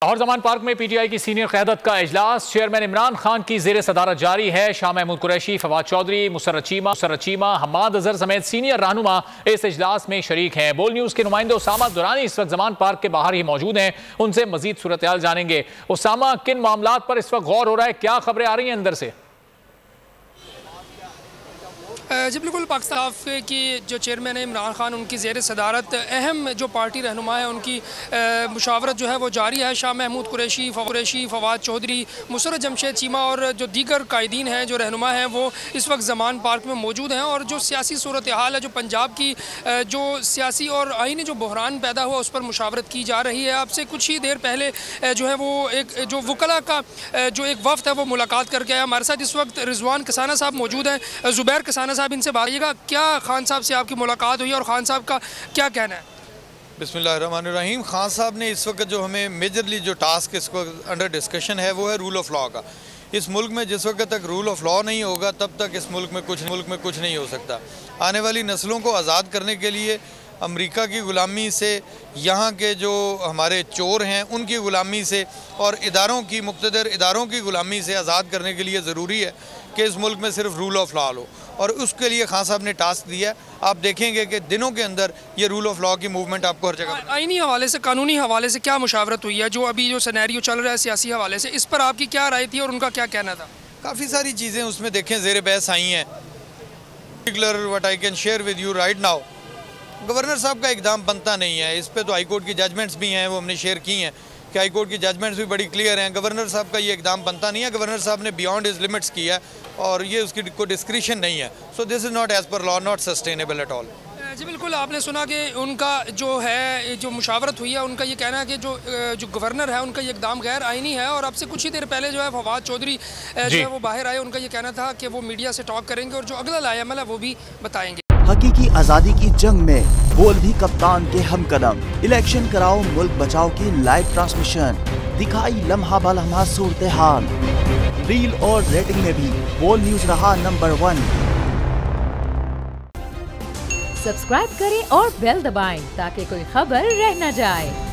Lahore Zaman park में PTI की senior क़यादत का इजलास। चेयरमैन इमरान खान की जेर सदारत जारी है। शाह महमूद कुरैशी, फवाद चौधरी, मुसर्रत चीमा, हम्माद अजहर समेत सीनियर रहनुमा इस इजलास में शरीक हैं। बोल न्यूज़ के नुमाइंदे उसामा दुरानी इस वक्त जमान पार्क के बाहर ही मौजूद हैं। उनसे मजीद सूरत हाल जानेंगे। उसामा, किन मामलात पर इस वक्त गौर हो रहा है, क्या खबरें आ रही हैं अंदर से? जी बिल्कुल, पाकिस्तान की जो चेयरमैन है इमरान खान, उनकी ज़ेर सदारत अहम जो पार्टी रहनुमा है उनकी मुशावरत जो है वो जारी है। शाह महमूद कुरैशी, फवाद चौधरी, मुसर्रत जमशेद चीमा और जो दीगर कायदीन हैं, जो रहनुमा हैं, वो इस वक्त जमान पार्क में मौजूद हैं। और जो सियासी सूरत हाल है, जो पंजाब की जो सियासी और आईनी जो बहरान पैदा हुआ, उस पर मुशावरत की जा रही है। आपसे कुछ ही देर पहले जो है वो एक जो वकला का जो एक वफ्द है वो मुलाकात करके आया। हमारे साथ इस वक्त रिजवान कसाना साहब मौजूद हैं। ज़ुबैर कसाना साहब, इनसे बातचीत, क्या खान साहब से आपकी मुलाकात हुई और खान साहब का क्या कहना है? बिस्मिल्लाहिर्रहमानिर्रहीम। खान साहब ने इस वक्त जो हमें मेजरली जो टास्क इसको अंडर डिस्कशन है वो है रूल ऑफ लॉ का। इस मुल्क में जिस वक्त तक रूल ऑफ लॉ नहीं होगा तब तक इस मुल्क में कुछ नहीं हो सकता। आने वाली नस्लों को आज़ाद करने के लिए अमेरिका की ग़ुलामी से, यहाँ के जो हमारे चोर हैं उनकी ग़ुलामी से और मुक़्तदर इदारों की ग़ुलामी से आज़ाद करने के लिए ज़रूरी है कि इस मुल्क में सिर्फ रूल ऑफ लॉ हो। और उसके लिए खान साहब ने टास्क दिया है। आप देखेंगे कि दिनों के अंदर ये रूल ऑफ लॉ की मूवमेंट आपको हर जगह। आईनी हवाले से, कानूनी हवाले से क्या मुशावरत हुई है? जो अभी जो सिनेरियो चल रहा है सियासी हवाले से, इस पर आपकी क्या राय थी और उनका क्या कहना था? काफ़ी सारी चीज़ें उसमें देखें ज़ेर बहस आई हैं। Particular what I can share with you right now, governor साहब का इकदाम बनता नहीं है। इस पर तो हाई कोर्ट की जजमेंट्स भी हैं, वो हमने शेयर की हैं कि हाई कोर्ट की जजमेंट्स भी बड़ी क्लियर हैं। गवर्नर साहब का ये इकदाम बनता नहीं है। गवर्नर साहब ने बियॉन्ड हिज लिमिट्स किया है और ये उसकी कोई डिस्क्रिशन नहीं है। So this is not as per law, not sustainable at all. जी बिल्कुल, आपने सुना कि उनका जो है जो मुशावरत हुई है, उनका ये कहना है कि जो गवर्नर है उनका ये इकदाम गैर आईनी है। और अब से कुछ ही देर पहले जो है फवाद चौधरी जो है वो बाहर आए। उनका ये कहना था कि वो मीडिया से टॉक करेंगे और जो अगला लाएअमल है वो भी बताएंगे। हकीकी आज़ादी की जंग में बोल भी कप्तान के हमकदम। इलेक्शन कराओ, मुल्क बचाओ की लाइव ट्रांसमिशन दिखाई लम्हा बलम्हा सूरत हाल। रील और रेटिंग में भी बोल न्यूज़ रहा नंबर 1। सब्सक्राइब करें और बेल दबाएं ताकि कोई खबर रह न जाए।